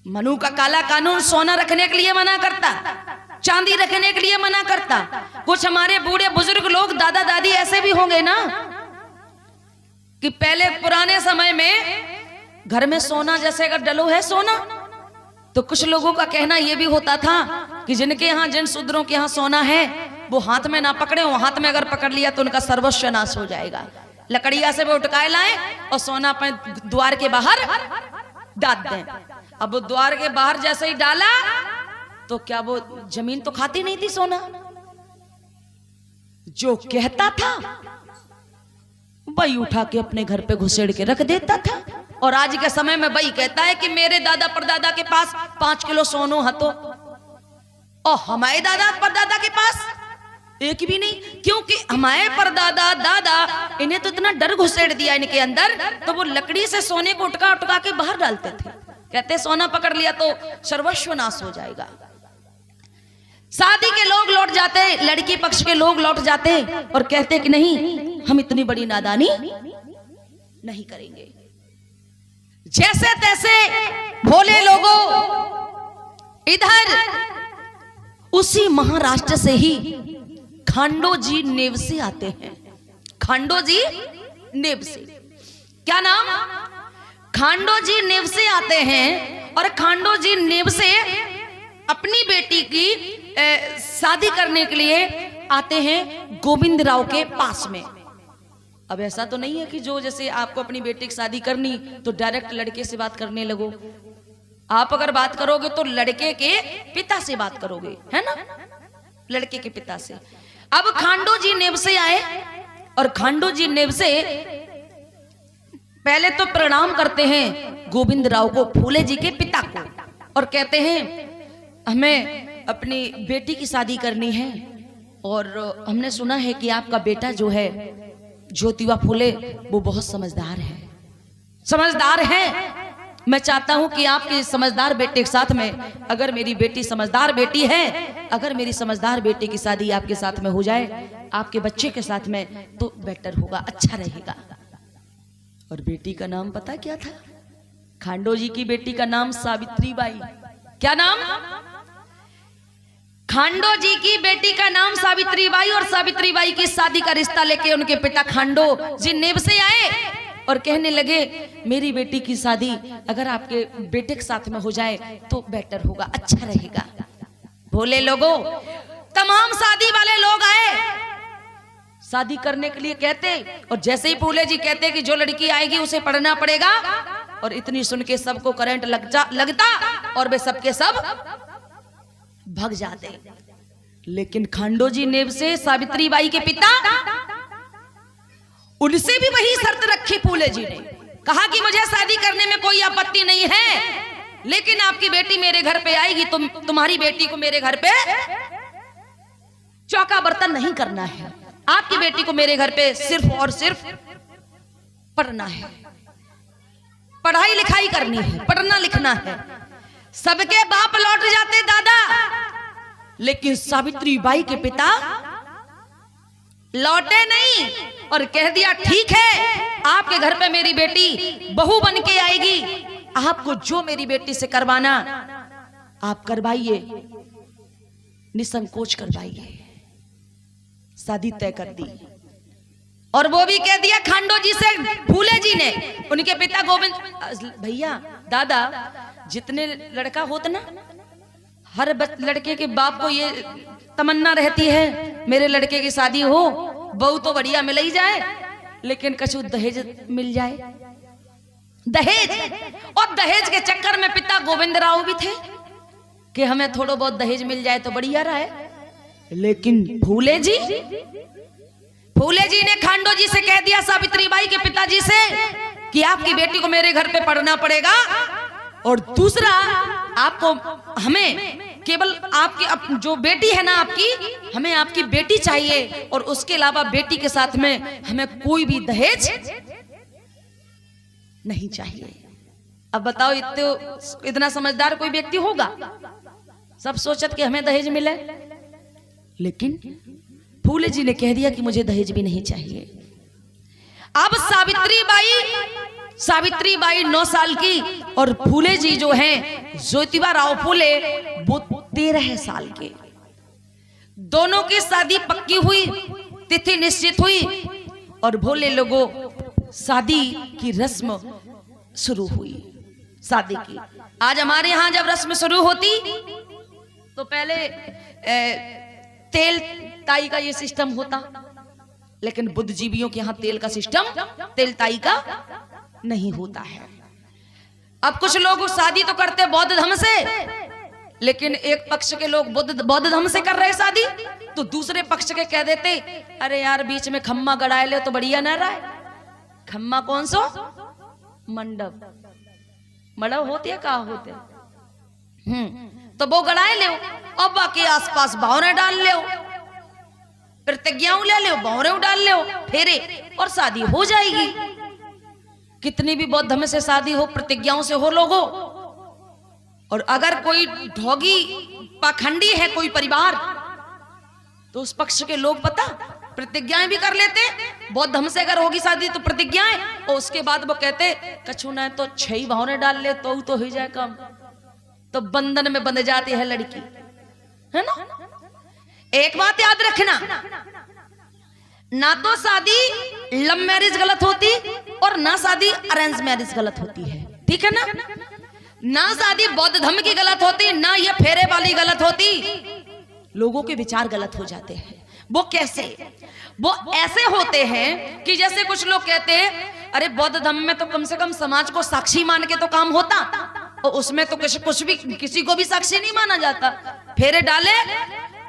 मनु का काला कानून सोना रखने के लिए मना करता, चांदी रखने के लिए मना करता। कुछ हमारे बूढ़े बुजुर्ग लोग दादा दादी ऐसे भी होंगे ना कि पहले पुराने समय में घर में सोना जैसे अगर डलो है सोना, तो कुछ लोगों का कहना यह भी होता था कि जिनके यहाँ, जिन शूद्रों के यहाँ सोना है वो हाथ में ना पकड़े, वो हाथ में अगर पकड़ लिया तो उनका सर्वस्व नाश हो जाएगा। लकड़िया से वो उटकाए लाए और सोना अपने द्वार के बाहर डाल दें। अब वो द्वार के बाहर जैसे ही डाला तो क्या वो जमीन तो खाती नहीं थी सोना, जो कहता था वही उठा के अपने घर पे घुसेड़ के रख देता था। और आज के समय में वही कहता है कि मेरे दादा परदादा के पास 5 किलो सोनो हतो और हमारे दादा परदादा के पास एक भी नहीं, क्योंकि हमारे परदादा दादा इन्हें तो इतना डर घुसेड़ दिया इनके अंदर, तो वो लकड़ी से सोने को उटका उटका के बाहर डालते थे। कहते सोना पकड़ लिया तो सर्वस्व नाश हो जाएगा। शादी के लोग लौट जाते, लड़की पक्ष के लोग लौट जाते और कहते कि नहीं, हम इतनी बड़ी नादानी नहीं करेंगे। जैसे तैसे भोले लोगों इधर उसी महाराष्ट्र से ही खांडो जी नेवसे आते हैं। खांडो जी नेवसे, क्या नाम, खांडो जी नेवसे आते हैं। और खांडो जी नेवसे अपनी बेटी की शादी करने के लिए आते हैं गोविंद राव के पास में। अब ऐसा तो नहीं है कि जो जैसे आपको अपनी बेटी की शादी करनी तो डायरेक्ट लड़के से बात करने लगो। आप अगर बात करोगे तो लड़के के पिता से बात करोगे, है ना, लड़के के पिता से। अब खांडो जी नेवसे आए और खांडो जी नेवसे पहले तो प्रणाम करते हैं गोविंद राव को, फूले जी के पिता को, और कहते हैं हमें अपनी बेटी की शादी करनी है और हमने सुना है कि आपका बेटा जो है ज्योतिबा फूले वो बहुत समझदार है, समझदार है। मैं चाहता हूं कि आपके समझदार बेटे के साथ में, अगर मेरी बेटी समझदार बेटी है, अगर मेरी समझदार बेटी की शादी आपके साथ में हो जाए, आपके बच्चे के साथ में, तो बेटर होगा, अच्छा रहेगा। और बेटी का नाम पता क्या था? खांडो जी की बेटी का नाम सावित्री बाई। क्या नाम? खांडो जी की बेटी का नाम सावित्री बाई। और सावित्री बाई की शादी का रिश्ता लेके उनके पिता खांडो जी नेवसे आए और कहने लगे मेरी बेटी की शादी अगर आपके बेटे के साथ में हो जाए तो बेटर होगा, अच्छा रहेगा। भोले लोगों, तमाम शादी वाले लोग आए शादी करने के लिए कहते, और जैसे ही फूले जी कहते कि जो लड़की आएगी उसे पढ़ना पड़ेगा, और इतनी सुन के सबको करंट लगता और वे सबके सब भाग जाते। लेकिन खांडो जी नेवसे सावित्री बाई के पिता, उनसे भी वही शर्त रखी फूले जी ने। कहा कि मुझे शादी करने में कोई आपत्ति नहीं है, लेकिन आपकी बेटी मेरे घर पे आएगी, तुम्हारी बेटी को मेरे घर पे चौका बर्तन नहीं करना है। आपकी बेटी को मेरे घर पे सिर्फ और सिर्फ पढ़ना है, पढ़ाई लिखाई करनी है, पढ़ना लिखना है। सबके बाप लौट जाते दादा, लेकिन सावित्री बाई के पिता लौटे नहीं और कह दिया ठीक है, आपके घर पे मेरी बेटी बहू बन के आएगी, आपको जो मेरी बेटी से करवाना आप करवाइए, निसंकोच करवाइए। शादी तय कर दी। और वो भी कह दिया खांडो जी से फूले जी ने, उनके पिता गोविंद भैया दादा, जितने लड़का होता ना, हर लड़के के बाप को ये तमन्ना रहती है मेरे लड़के की शादी हो, बहू तो बढ़िया मिल ही जाए, लेकिन कछु दहेज मिल जाए, दहेज। और दहेज के चक्कर में पिता गोविंद राव भी थे कि हमें थोड़ा बहुत दहेज मिल जाए तो बढ़िया रहा है। लेकिन फूले जी ने खांडो जी से कह दिया, सावित्री बाई के पिताजी से, कि आपकी बेटी को मेरे घर पे पढ़ना पड़ेगा, और दूसरा आपको हमें केवल आपकी जो बेटी है ना आपकी, हमें आपकी बेटी चाहिए, और उसके अलावा बेटी के साथ में हमें कोई भी दहेज नहीं चाहिए। अब बताओ, इतना समझदार कोई व्यक्ति होगा? सब सोचत कि हमें दहेज मिले, लेकिन फूले जी ने कह दिया कि मुझे दहेज भी नहीं चाहिए। अब सावित्री बाई 9 साल की, और फूले जी जो हैं ज्योतिबा राव फूले, वो 13 साल के। दोनों की शादी पक्की हुई, तिथि निश्चित हुई, और भोले लोगों शादी की रस्म शुरू हुई। शादी की आज हमारे यहाँ जब रस्म शुरू होती तो पहले तेल ताई का ये सिस्टम होता, लेकिन बुद्धिजीवियों के यहाँ तेल का सिस्टम, तेल ताई का नहीं होता है। अब कुछ लोग शादी तो करते बौद्ध धर्म से, लेकिन एक पक्ष के लोग बौद्ध धर्म से कर रहे शादी, तो दूसरे पक्ष के कह देते, अरे यार बीच में खम्मा गड़ाए ले तो बढ़िया न रहा है। खम्मा कौन सो? मंडप मड़व होती है, कहा होते, तो वो गड़ाए ले, और बाकी आसपास बावरे डाल ले, प्रतिज्ञाओं ले लो, बावरे डाल ले, फेरे, और शादी हो जाएगी। कितनी भी बौद्ध धर्म से शादी हो, प्रतिज्ञाओं से हो लोगों। और अगर कोई ढोगी पाखंडी है कोई परिवार, तो उस पक्ष के लोग पता प्रतिज्ञाएं भी कर लेते। बौद्ध धर्म से अगर होगी शादी तो प्रतिज्ञाएं, और उसके बाद वो कहते कछु ना तो 6 भावने डाल ले तो हो जाए काम, तो बंधन में बंध जाती है लड़की, है ना। एक बात याद रखना, ना तो शादी लव मैरिज गलत होती, और ना शादी अरेंज मैरिज गलत होती है, ठीक है ना। ना शादी बौद्ध धर्म की गलत होती, ना ये फेरे वाली गलत होती। लोगों के विचार गलत हो जाते हैं। वो कैसे? वो ऐसे होते हैं कि जैसे कुछ लोग कहते हैं, अरे बौद्ध धर्म में तो कम से कम समाज को साक्षी मान के तो काम होता, और उसमें तो कुछ भी किसी को भी साक्षी नहीं माना जाता। फेरे डाले,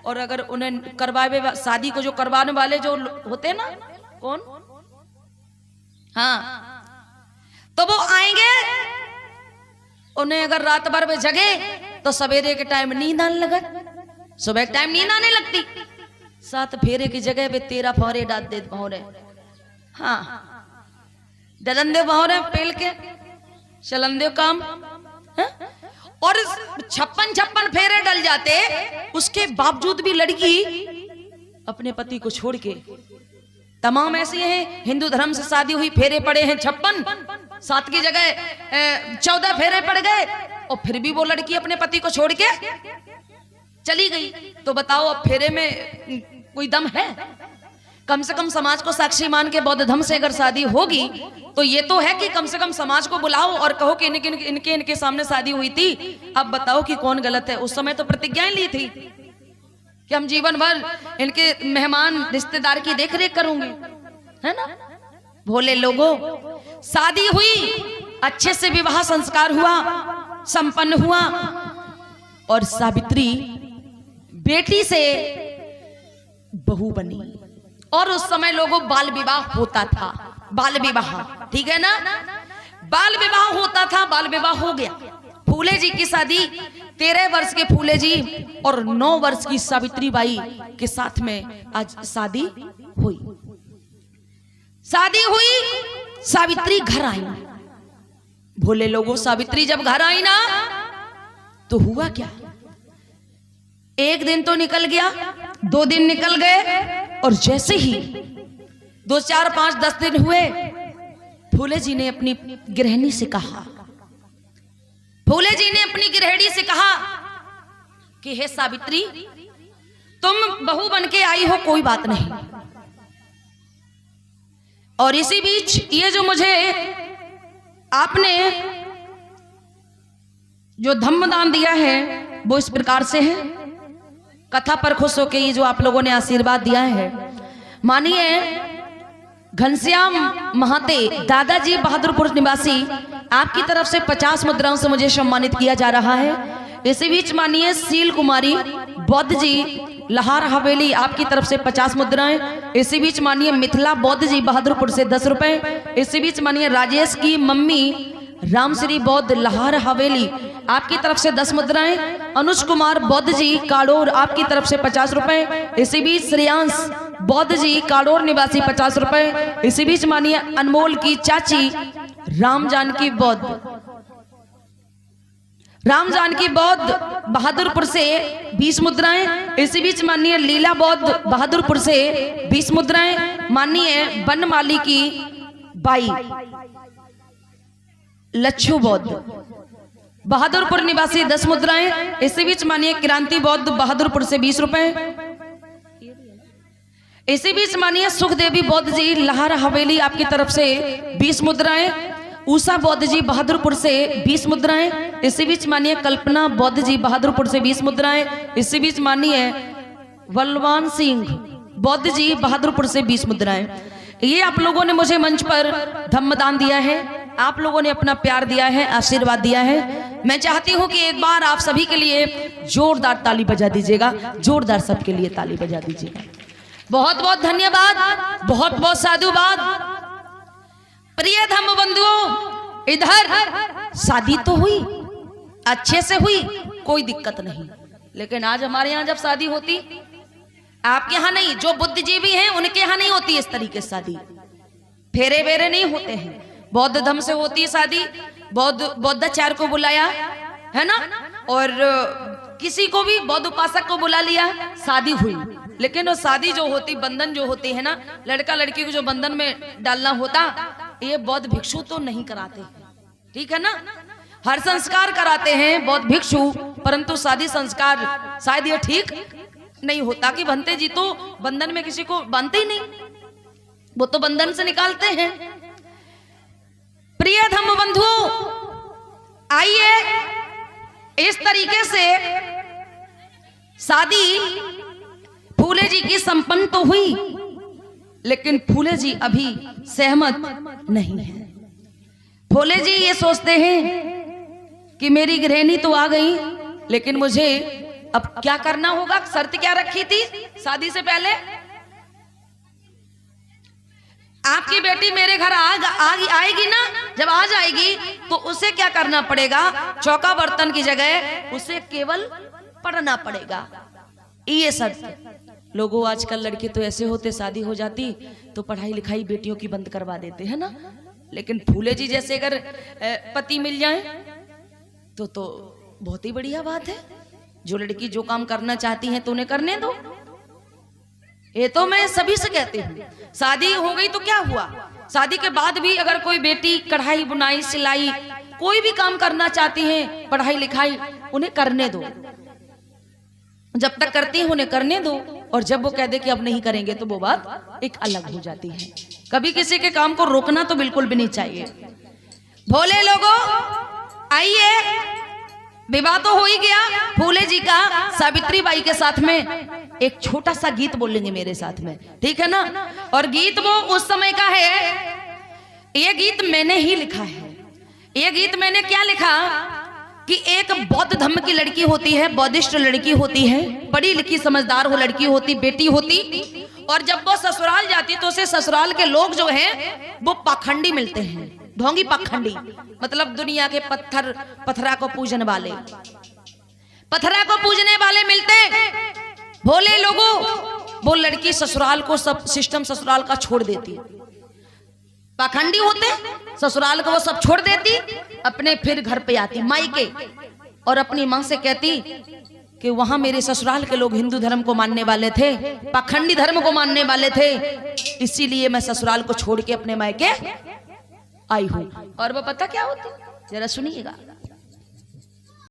और अगर उन्हें करवाए शादी को जो करवाने वाले जो होते हैं ना, कौन, हाँ, तो वो आएंगे, उन्हें अगर रात भर में जगे तो सवेरे के टाइम नींद आने लगा, सुबह के टाइम नींद आने लगती। 7 फेरे की जगह पे 13 फौरे डाल दे भौरे, हाँ, डलन दे भौरे पेल के चलन दे काम, है? और 56 फेरे डल जाते, उसके बावजूद भी लड़की अपने पति को छोड़ के, तमाम ऐसे हैं हिंदू धर्म से शादी हुई, फेरे पड़े हैं 56, 7 की जगह 14 फेरे पड़ गए, और फिर भी वो लड़की अपने पति को छोड़ के चली गई। तो बताओ अब फेरे में कोई दम है? कम से कम समाज को साक्षी मान के बौद्ध धर्म से अगर शादी होगी तो ये तो है कि कम से कम समाज को बुलाओ और कहो कि इनके सामने शादी हुई थी। अब बताओ कि कौन गलत है? उस समय तो प्रतिज्ञाएं ली थी कि हम जीवन भर इनके मेहमान रिश्तेदार की देखरेख करूंगी, है ना। भोले लोगों, शादी हुई, अच्छे से विवाह संस्कार हुआ, संपन्न हुआ, और सावित्री बेटी से बहू बनी। और उस समय लोगों बाल विवाह होता था, बाल विवाह, ठीक है ना, बाल विवाह होता था, बाल विवाह हो गया। फूले जी की शादी 13 वर्ष के फूले जी और 9 वर्ष की सावित्री बाई के साथ में आज शादी हुई। शादी हुई, सावित्री घर आई। भोले लोगों, सावित्री जब घर आई ना तो हुआ क्या? एक दिन तो निकल गया, 2 दिन निकल गए, और जैसे ही 2, 4, 5, 10 दिन हुए, फूले जी ने अपनी गृहिणी से कहा, फूले जी ने अपनी गृहिणी से कहा कि हे सावित्री, तुम बहू बन के आई हो, कोई बात नहीं, और इसी बीच ये जो मुझे आपने जो धम्मदान दिया है वो इस प्रकार से है। कथा पर खुश होकर ये जो आप लोगों ने आशीर्वाद दिया है, मानिए घनश्याम महाते, दादाजी बहादुरपुर निवासी, आपकी तरफ से 50 मुद्राओं से मुझे सम्मानित किया जा रहा है। इसी बीच मानिए शील कुमारी बौद्ध जी लाहौर हवेली आपकी तरफ से 50 मुद्राएं। इसी बीच मानिए मिथिला बौद्ध जी बहादुरपुर से 10 रुपए। इसी बीच मानिए राजेश की मम्मी रामश्री बौद्ध लाहौर हवेली आपकी तरफ से 10 मुद्राएं। अनुज कुमार बौद्ध जी काड़ोर आपकी तरफ से 50 रुपए। इसी बीच श्रेयांश बौद्ध जी काड़ोर निवासी 50 रुपए। इसी बीच मानिए अनमोल की चाची राम जानकी बौद्ध बहादुरपुर से 20 मुद्राएं। इसी बीच माननीय लीला बौद्ध बहादुरपुर से 20 मुद्राएं। माननीय बनमाली की बाई लच्छू बौद्ध बहादुरपुर निवासी 10 मुद्राएं। इसी बीच माननीय क्रांति बौद्ध बहादुरपुर से 20 रुपए। इसी बीच माननीय सुखदेवी बौद्ध जी लाहौर हवेली आपकी तरफ से 20 मुद्राएं। उषा बौद्ध जी बहादुरपुर से 20 मुद्राएं। इसी बीच माननीय कल्पना बौद्ध जी बहादुरपुर से 20 मुद्राएं। इसी बीच माननीय बलवान सिंह बौद्ध जी बहादुरपुर से 20 मुद्राएं। ये आप लोगों ने मुझे मंच पर धम्मदान दिया है, आप लोगों ने अपना प्यार दिया है, आशीर्वाद दिया है। मैं चाहती हूं कि एक बार आप सभी के लिए जोरदार ताली बजा दीजिएगा, जोरदार सबके लिए ताली बजा दीजिएगा। बहुत बहुत धन्यवाद, बहुत बहुत साधुवाद। प्रिय धम्म बंधुओं, इधर शादी तो हुई, अच्छे से हुई, कोई दिक्कत नहीं, लेकिन आज हमारे यहाँ जब शादी होती, आपके यहाँ नहीं, जो बुद्धिजीवी हैं उनके यहाँ नहीं होती इस तरीके से शादी, फेरे वेरे नहीं होते हैं। बौद्ध धर्म से होती है शादी, बौद्धाचार्य को बुलाया है ना, और किसी को भी बौद्ध उपासक को बुला लिया, शादी हुई। लेकिन वो शादी जो होती, बंधन जो होती है ना, लड़का लड़की को जो बंधन में डालना होता, ये बौद्ध भिक्षु तो नहीं कराते, ठीक है ना। हर संस्कार कराते हैं बौद्ध भिक्षु, परंतु शादी संस्कार शायद ये ठीक नहीं होता कि भंते जी तो बंधन में किसी को बांधते ही नहीं, वो तो बंधन से निकालते हैं। प्रिय धम्म बंधु, आइए इस तरीके से शादी फूले जी की संपन्न तो हुई, लेकिन फूले जी अभी सहमत नहीं है। फूले जी ये सोचते हैं कि मेरी गृहिणी तो आ गई, लेकिन मुझे अब क्या करना होगा। शर्त क्या रखी थी शादी से पहले, आपकी बेटी मेरे घर आएगी ना, जब आ जाएगी तो उसे क्या करना पड़ेगा, चौका बर्तन की जगह उसे केवल पढ़ना पड़ेगा। ये शर्त। लोगों आजकल लड़के तो ऐसे होते, शादी हो जाती तो पढ़ाई लिखाई बेटियों की बंद करवा देते हैं ना, लेकिन फूले जी जैसे अगर पति मिल जाए तो बहुत ही बढ़िया बात है। जो लड़की जो काम करना चाहती है तो उन्हें करने दो। ये तो मैं सभी से कहती हूँ, शादी हो गई तो क्या हुआ, शादी के बाद भी अगर कोई बेटी कढ़ाई बुनाई सिलाई कोई भी काम करना चाहती है, पढ़ाई लिखाई, उन्हें करने दो। जब तक करती है उन्हें करने दो, और जब वो कह दे कि अब नहीं करेंगे तो वो बात एक अलग हो जाती है। कभी किसी के काम को रोकना तो बिल्कुल भी नहीं चाहिए। भोले लोगों, आइए, विवाह तो हो ही गया फूले जी का। सावित्री बाई के साथ में एक छोटा सा गीत बोलेंगे मेरे साथ में, ठीक है ना। और गीत वो उस समय का है, ये गीत मैंने ही लिखा है। ये गीत मैंने क्या लिखा कि एक बौद्ध धर्म की लड़की होती है, बौद्धिस्ट लड़की होती है, पढ़ी लिखी समझदार हो लड़की होती, बेटी होती, और जब वो ससुराल जाती तो उसे ससुराल के लोग जो हैं वो पाखंडी मिलते हैं, ढोंगी पाखंडी, मतलब दुनिया के पत्थरा को पूजने वाले, पत्थरा को पूजने वाले मिलते। भोले लोगों, वो लड़की ससुराल को, सब सिस्टम ससुराल का छोड़ देती, पाखंडी होते, ससुराल को वो सब छोड़ देती, अपने फिर घर पे आती मायके, और अपनी मां से कहती कि वहां मेरे ससुराल के लोग हिंदू धर्म को मानने वाले थे, पाखंडी धर्म को मानने वाले थे, इसीलिए मैं ससुराल को छोड़ के अपने मायके आई हूं। और वो पता क्या होती, जरा सुनिएगा।